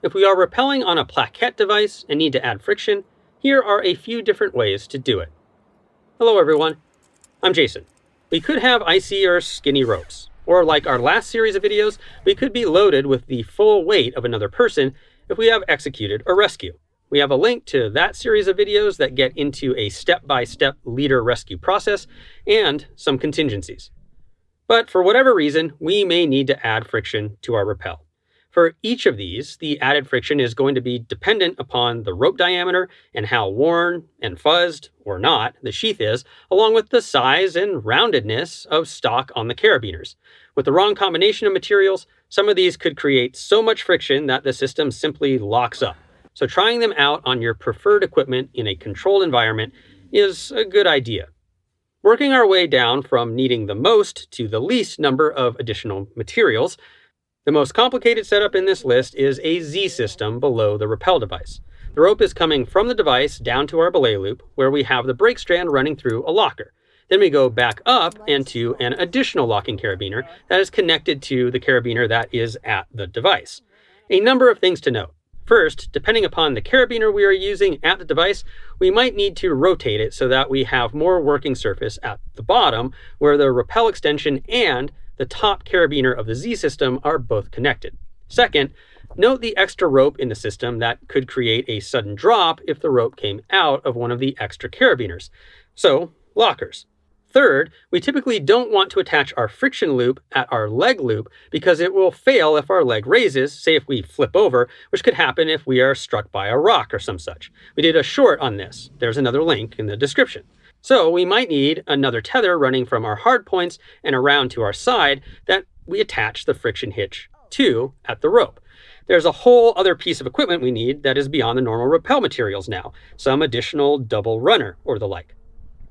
If we are rappelling on a plaquette device and need to add friction, here are a few different ways to do it. Hello everyone, I'm Jason. We could have icy or skinny ropes, or like our last series of videos, we could be loaded with the full weight of another person if we have executed a rescue. We have a link to that series of videos that get into a step-by-step leader rescue process and some contingencies. But for whatever reason, we may need to add friction to our rappel. For each of these, the added friction is going to be dependent upon the rope diameter and how worn and fuzzed, or not, the sheath is, along with the size and roundedness of stock on the carabiners. With the wrong combination of materials, some of these could create so much friction that the system simply locks up. So trying them out on your preferred equipment in a controlled environment is a good idea. Working our way down from needing the most to the least number of additional materials, the most complicated setup in this list is a Z system below the rappel device. The rope is coming from the device down to our belay loop, where we have the brake strand running through a locker. Then we go back up into an additional locking carabiner that is connected to the carabiner that is at the device. A number of things to note. First, depending upon the carabiner we are using at the device, we might need to rotate it so that we have more working surface at the bottom, where the rappel extension and the top carabiner of the Z system are both connected. Second, note the extra rope in the system that could create a sudden drop if the rope came out of one of the extra carabiners. So, lockers. Third, we typically don't want to attach our friction loop at our leg loop because it will fail if our leg raises, say if we flip over, which could happen if we are struck by a rock or some such. We did a short on this. There's another link in the description. So we might need another tether running from our hard points and around to our side that we attach the friction hitch to at the rope. There's a whole other piece of equipment we need that is beyond the normal rappel materials now, some additional double runner or the like.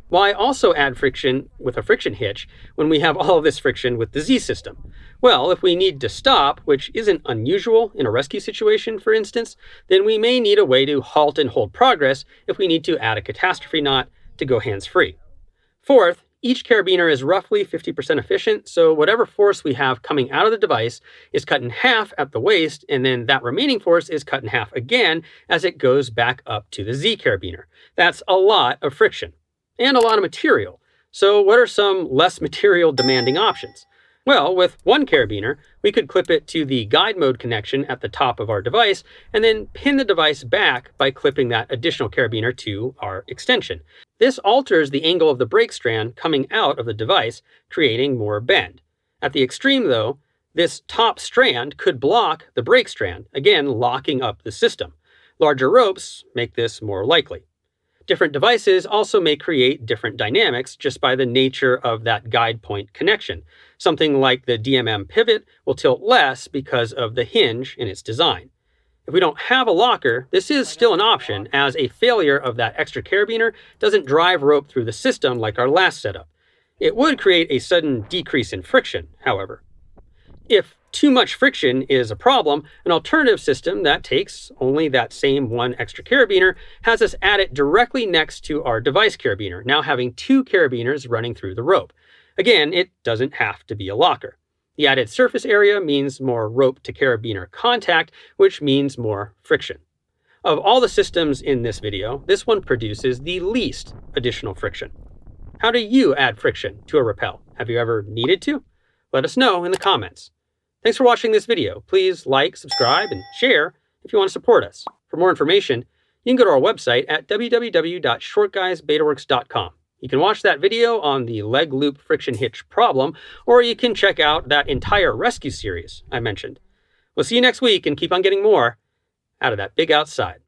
Why also add friction with a friction hitch when we have all of this friction with the Z system? Well, if we need to stop, which isn't unusual in a rescue situation, for instance, then we may need a way to halt and hold progress if we need to add a catastrophe knot to go hands-free. Fourth, each carabiner is roughly 50% efficient, so whatever force we have coming out of the device is cut in half at the waist, and then that remaining force is cut in half again as it goes back up to the Z carabiner. That's a lot of friction. And a lot of material. So what are some less material demanding options? Well, with one carabiner, we could clip it to the guide mode connection at the top of our device and then pin the device back by clipping that additional carabiner to our extension. This alters the angle of the brake strand coming out of the device, creating more bend. At the extreme though, this top strand could block the brake strand, again locking up the system. Larger ropes make this more likely. Different devices also may create different dynamics just by the nature of that guide point connection. Something like the DMM pivot will tilt less because of the hinge in its design. If we don't have a locker, this is still an option, as a failure of that extra carabiner doesn't drive rope through the system like our last setup. It would create a sudden decrease in friction, however. If too much friction is a problem, an alternative system that takes only that same one extra carabiner has us add it directly next to our device carabiner, now having two carabiners running through the rope. Again, it doesn't have to be a locker. The added surface area means more rope to carabiner contact, which means more friction. Of all the systems in this video, this one produces the least additional friction. How do you add friction to a rappel? Have you ever needed to? Let us know in the comments. Thanks for watching this video. Please like, subscribe, and share if you want to support us. For more information, you can go to our website at www.shortguysbetaworks.com. You can watch that video on the leg loop friction hitch problem, or you can check out that entire rescue series I mentioned. We'll see you next week and keep on getting more out of that big outside.